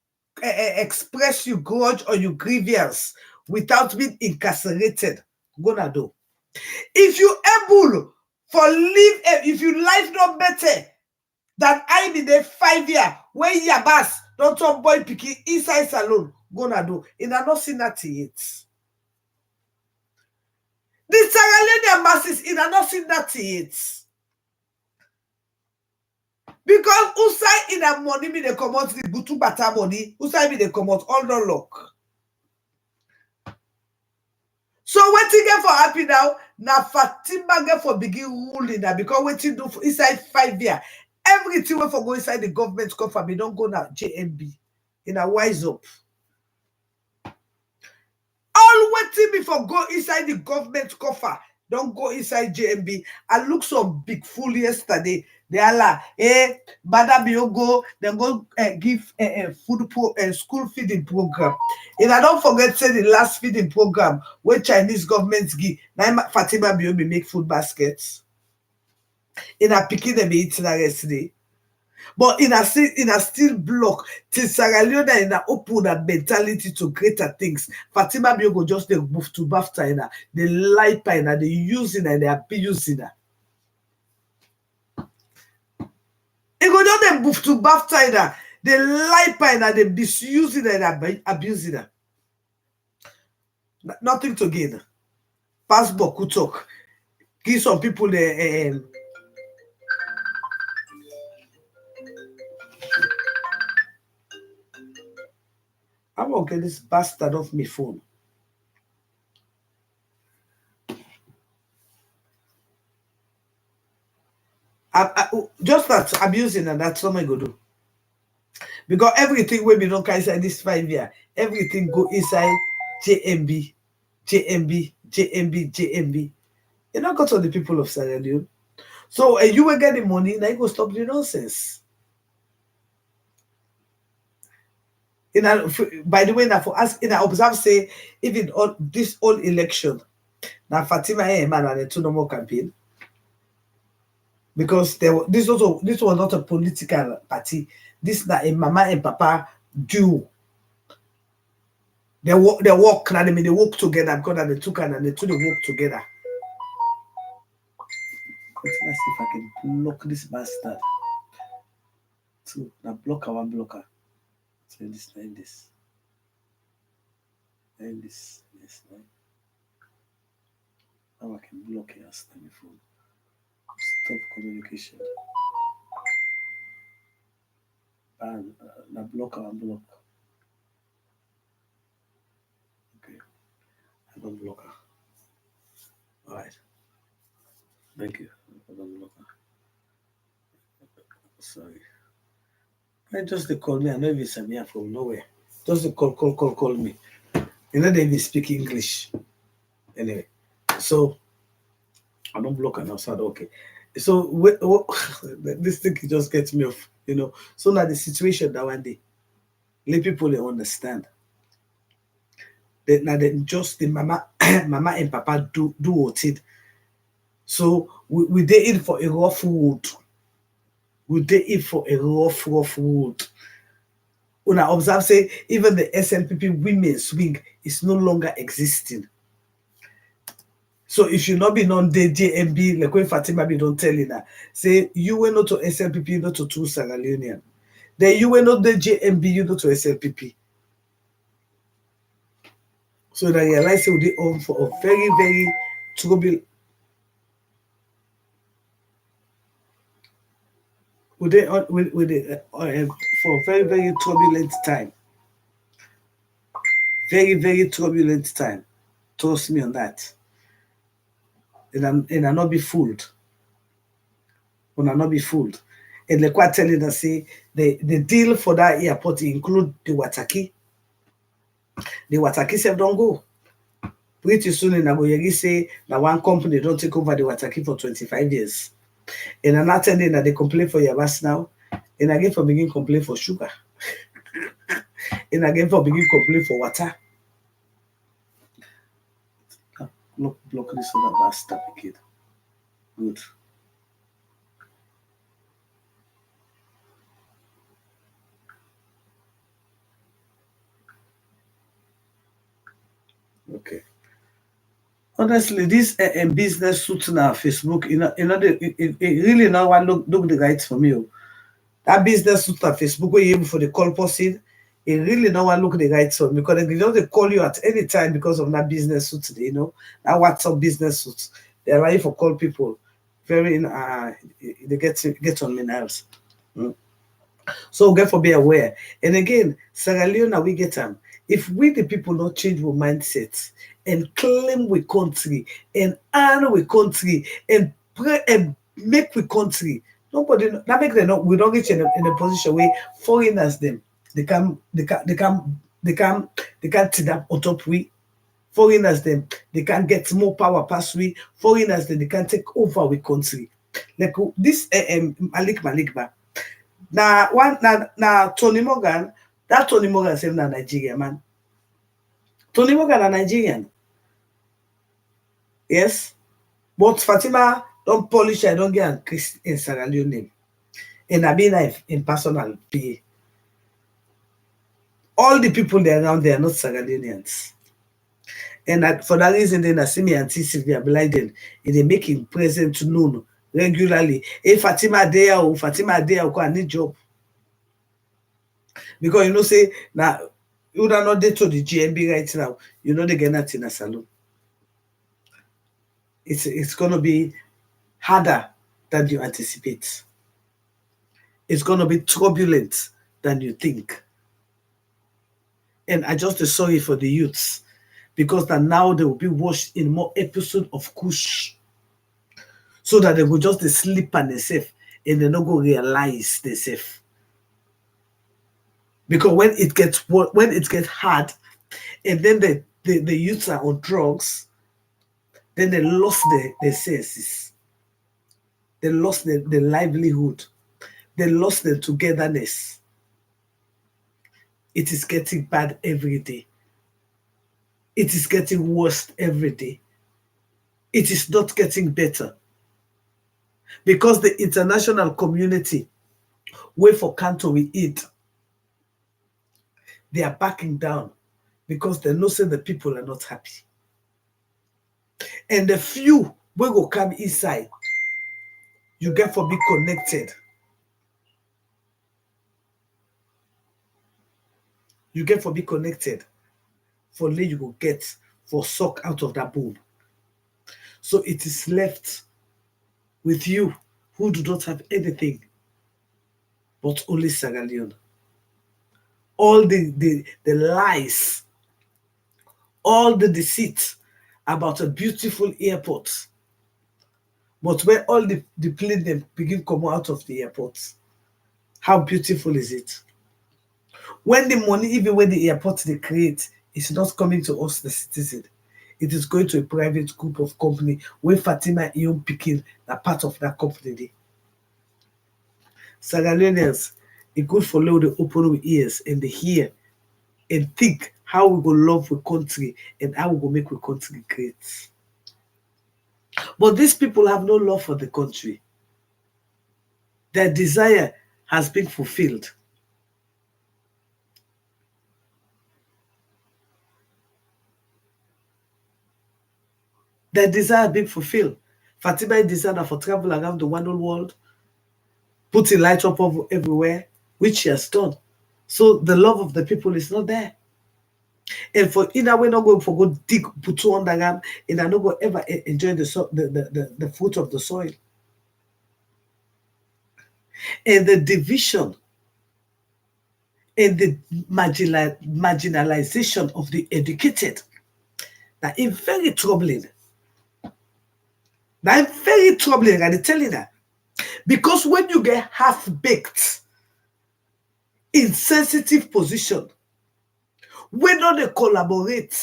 express your grudge or your grievance without being incarcerated, gonna do. If you able for live, if you life not better than I in the 5 year when Yabas don't talk boy picking inside salon, gonna do. And I not seen that yet. The Sierra Leonean masses in are not seen that yet. Because Usai in a money me they come out the butu bata money, Usai me they come out all the luck. So what you get for happy now? Now Fatima get for begin ruling now because what you do for inside 5 years. Everything we for go inside the government coffer, we don't go now JMB. In a wise up. All waiting me for go inside the government coffer. Don't go inside JMB. I look some big fool yesterday. They are like, Bada Biogo, then go give school feeding program. And I don't forget say the last feeding program where Chinese governments give. Now Fatima Biobi make food baskets. In a picking them eating yesterday. But in a still block, till Sierra Leone in a open that mentality to greater things. Fatima Biogo just they move to BAFTA in they lie in they using and they abusing her. It go just they move to BAFTA in they lie in they misusing and abusing her. Nothing to gain. Passport could talk. Give some people the I'm gonna get this bastard off my phone. Just that abusing and that's what I go do. Because everything when we don't carry inside this 5 year, everything go inside JMB, JMB, JMB, JMB. You not got all the people of Sierra Leone. So you will get the money, now you go stop the nonsense. By the way, now for us, I observe say even on this whole election, now Fatima and man and the two normal campaign. Because this was not a political party. This that a mama and papa do. They work they work together because they took and they two they work together. Let's see if I can block this bastard. So now blocker one blocker. So this and this. And this now. Now I can block it as time phone. Stop communication. And now blocker one block. Okay. I don't block her. Alright. Thank you. I don't block her. Sorry. I just they call me. I know if it's me from nowhere. Just they call me. You know they even speak English. Anyway, so I don't block her now. So okay. So this thing just gets me off. So now the situation that one day, let people they understand. Now then just the mama and papa do what it. So we did it for a rough wood. We did it for a rough wood. When I observe, say, even the SNPP women's wing is no longer existing. So if you not be on the JMB, like when Fatima be don't tell you that, say you were not to SNPP, not to two Sierra Leonean. Then you were not the JMB, you not to SNPP. So that you realize they on for a very, very trouble. For a very, very turbulent time. Very, very turbulent time. Trust me on that. And I not be fooled. When I not be fooled. And like what telling us say the deal for that airport include the Wataki. The Wataki self don't go. Pretty soon in Nagoyagi say that one company don't take over the Wataki for 25 years. And I'm not telling that they complain for Yabas now. And again for begin complain for sugar. And again for begin complain for water. Block this other bastard kid. Good. Okay. Honestly, this business suit now Facebook, it really now one look the right for me. That business suit at Facebook where you for the call person, it really now one look the right for me because they call you at any time because of that business suit, that WhatsApp business suit. They're ready for call people. Very they get on my nerves. So get for be aware. And again, Sierra Leone, we get them. If we the people not change our mindsets and claim we country and earn we country and pray and make we country, nobody that make them not we don't get in a position where foreigners them they can sit up on top we foreigners them they can get more power past we foreigners then they can take over we country. Like this Malik ba. Now Tony Morgan, that Tony Morgan same na Nigeria man. Tony Morgan a Nigerian. Yes. But Fatima don't polish I don't get in Sierra Leone name. And I been in personal PA. All the people there around there are not Sierra Leoneans. And for that reason, then I see me and Sylvia Blyden and they making present known regularly. If Fatima there go and need job. Because say now you are not there to the GMB right now. They get that in a salon. It's gonna be harder than you anticipate. It's gonna be turbulent than you think. And I just sorry for the youths, because that now they will be watched in more episode of Kush, so that they will just sleep and they safe, and they not go realize they safe. Because when it gets hard, and then the youths are on drugs, then they lost their senses, they lost their livelihood, they lost their togetherness. It is getting bad every day. It is getting worse every day. It is not getting better. Because the international community, wait for Kanto we eat, they are backing down, because they know say the people are not happy. And the few will go come inside, you get for be connected. You get for be connected. For lay you go get for suck out of that boom. So it is left with you who do not have anything but only Sierra Leone. All the lies, all the deceit about a beautiful airport. But where all the plane them begin come out of the airport, how beautiful is it? When the money, even when the airport they create, is not coming to us, the citizen. It is going to a private group of company where Fatima Iyon Pikin are part of that company. Sierra Leoneans, it good for them to open our ears and they hear and think how we go love the country and how we go make the country great. But these people have no love for the country. Their desire has been fulfilled. Their desire being fulfilled. Fatima desire for travel around the wonderful world, putting light up everywhere, which she has done. So the love of the people is not there. And for either we're not going for go dig putu underground, and I'm not going to ever enjoy the fruit of the soil. And the division and the marginalization of the educated, that is very troubling. That is very troubling, I'm telling that. Because when you get half-baked, in sensitive position, when not they collaborate,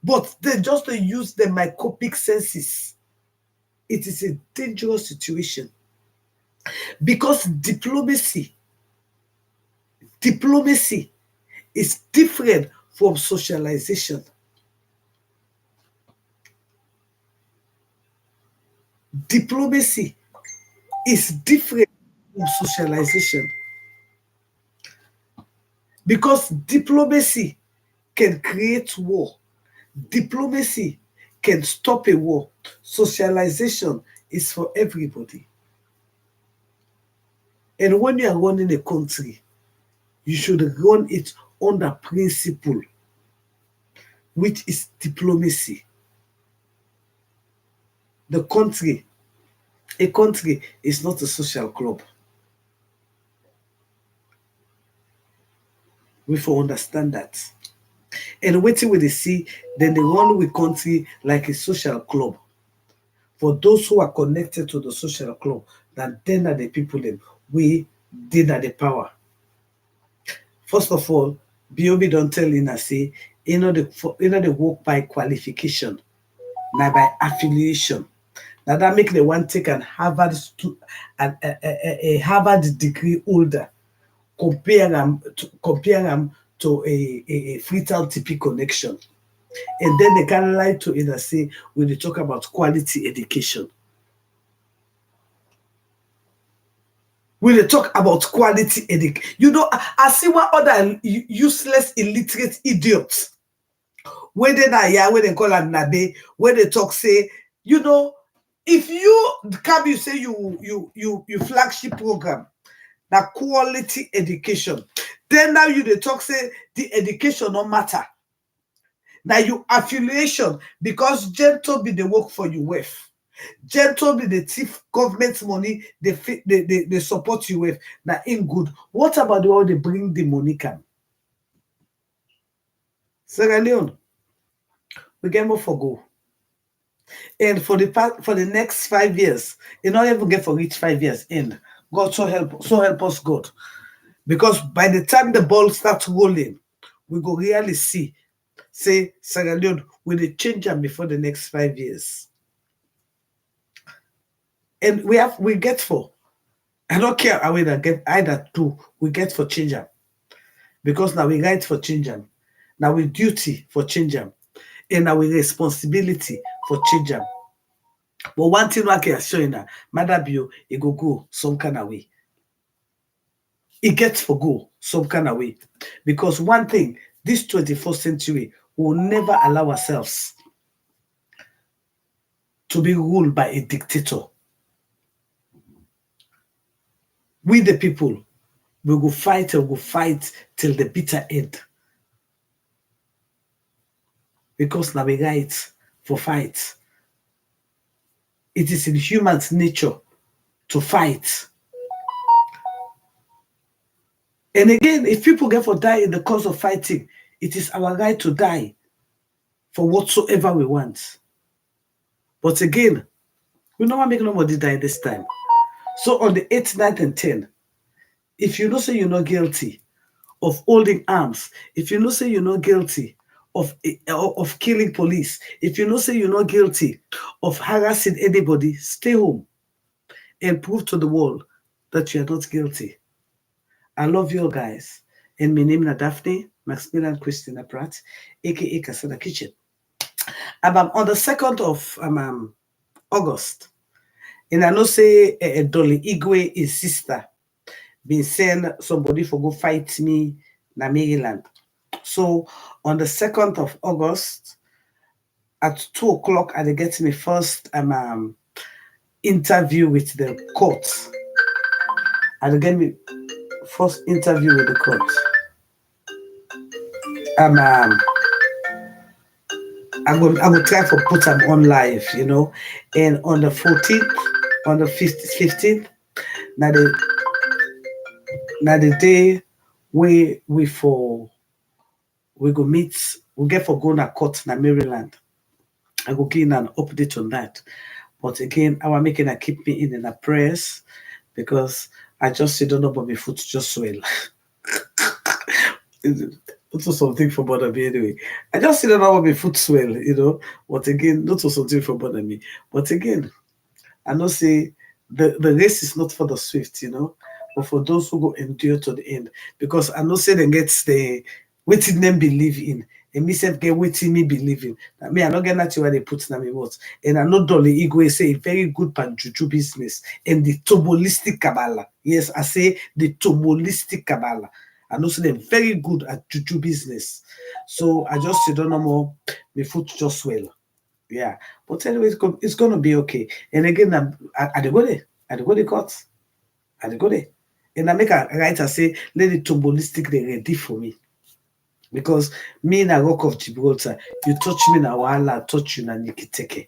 but they just use the myopic senses, it is a dangerous situation. Because diplomacy is different from socialization. Diplomacy is different from socialization. Because diplomacy can create war. Diplomacy can stop a war. Socialization is for everybody. And when you are running a country, you should run it under principle, which is diplomacy. A country is not a social club. We for understand that. And waiting with the see, then they run with country like a social club. For those who are connected to the social club, that then are the people them we did at the power. First of all, BOB don't tell Ina say, they work by qualification, not by affiliation. Now that make the one take a Harvard degree holder, compare them to a Freetown TP connection. And then they can lie to Ina say when they talk about quality education. When they talk about quality education, you know, I see what other useless, illiterate idiots, when they call them Nabe, when they talk, say, you know, if you come, you say you flagship program, that quality education, then now they talk, say, the education don't matter. Now you affiliation, because gentle be the work for you with. Gentle be the thief government money they support you with. Now in good. What about the way they bring the money come? Sierra Leone, we get more for go. And for the next 5 years, you not even get for each 5 years end. God so help us God. Because by the time the ball starts rolling, we go really see, say Sierra Leone will they change them before the next 5 years. And we get for. I don't care how we get either two, we get for change them. Because now we right for change them. Now we duty for change them. And now we responsibility for change them. But one thing I can assure you now, Madabio, it go some kind of way. It gets for go some kind of way. Because one thing, this 21st century will never allow ourselves to be ruled by a dictator. We the people, we will fight and we'll fight till the bitter end. Because now we right for fight. It is in human's nature to fight. And again, if people get for die in the cause of fighting, it is our right to die for whatsoever we want. But again, we don't want to make nobody die this time. So on the 8th, 9th, and 10th, if you know say you're not guilty of holding arms, if you know say you're not guilty of killing police, if you know say you're not guilty of harassing anybody, stay home and prove to the world that you are not guilty. I love you all guys. And my name is Daphne Maximilian Christina Pratt, aka Casada Kitchen. On the 2nd of August, and I know say Dolly Igwe, his sister, been send somebody for go fight me na Maryland. So on the 2nd of August at 2 o'clock, I get my first interview with the court. I get me first interview with the court. I will try to put them on live, you know. And on the 14th, on the 15th, now the day we go meet, we get for going to court in Maryland. I go give an update on that. But again, I want making a keep me in a prayers because I just don't know about my foot just swell. Not something for bother me anyway. I just don't know about my foot swell, you know. But again, not something for bother me. But again, I know say the race is not for the swift, you know, but for those who go endure to the end. Because I know say they get the waiting them believe in. And me self get waiting me believe in. I mean, I don't get that where they put in my words. And I know Dolly Igwe say a very good juju business and the tobolistic Kabbalah. Yes, I say the tobolistic Kabbalah. I know say they're very good at juju business. So I just don't know more. My foot just swell. Yeah, but anyway, it's going to be okay. And again, I go there. I go to court. I go there. And I make a writer say, let the tombolistic they ready for me. Because me in a Rock of Gibraltar, you touch me na wala, touch you na nikiteke.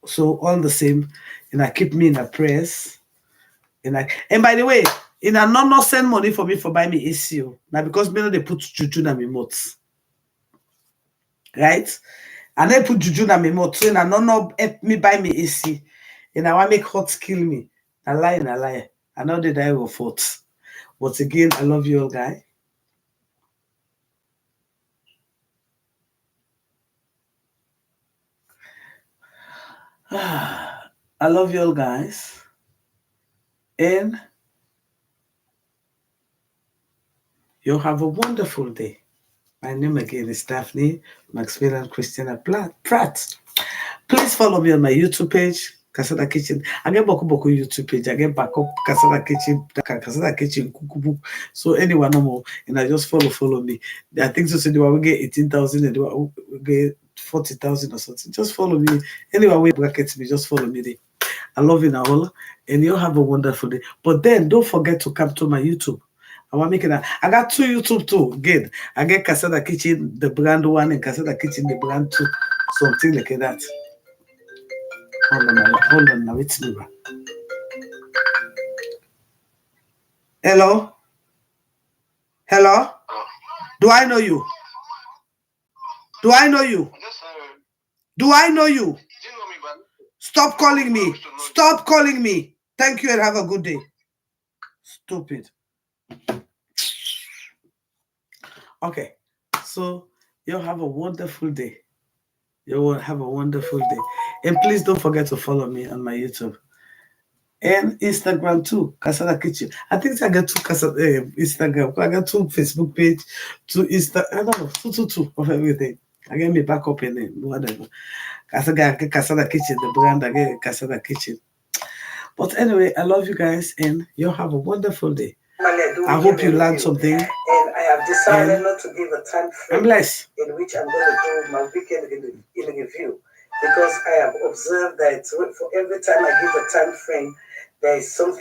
So all the same, and I keep me in a prayers. And by the way, in a not send money for me for buy me ACO. Now because me know they put juju na me mots. Right? And I put juju na me mouth, so and no help me buy me AC. And I want make hot kill me. A lie. I know they die of fault. But again, I love you all, guys. I love you all, guys. And you have a wonderful day. My name again is Daphne Maximilian Christina Pratt. Please follow me on my YouTube page, Casada Kitchen. I get Boku YouTube page. I get back up Casada Kitchen Kukubu. So anyone no more, and I just follow me. I think so. Do I get 18,000 and do I get 40,000 or something? Just follow me. Anyway, we bracket me. Just follow me there. I love you all, and you have a wonderful day. But then don't forget to come to my YouTube. I want making that. I got 2 YouTube too. Again, I get Casada Kitchen, the brand 1, and Casada Kitchen, the brand 2. Something like that. Hold on now, it's me. Hello? Hello? Do I know you? Do I know you? Do I know you? Stop calling me. Stop calling me. Thank you and have a good day. Stupid. Okay. So you'll have a wonderful day. You will have a wonderful day. And please don't forget to follow me on my YouTube. And Instagram too, Kasada Kitchen. I think I got two Instagram. I got two Facebook page, two I don't know, two of everything. I get me back up in it, whatever. Kasada Kitchen, the brand again, Kasada Kitchen. But anyway, I love you guys and you'll have a wonderful day. I hope you learned something. And I have decided not to give a time frame in which I'm going to do my weekend in review. Because I have observed that for every time I give a time frame, there is some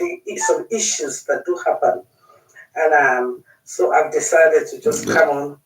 issues that do happen. And so I've decided to just come on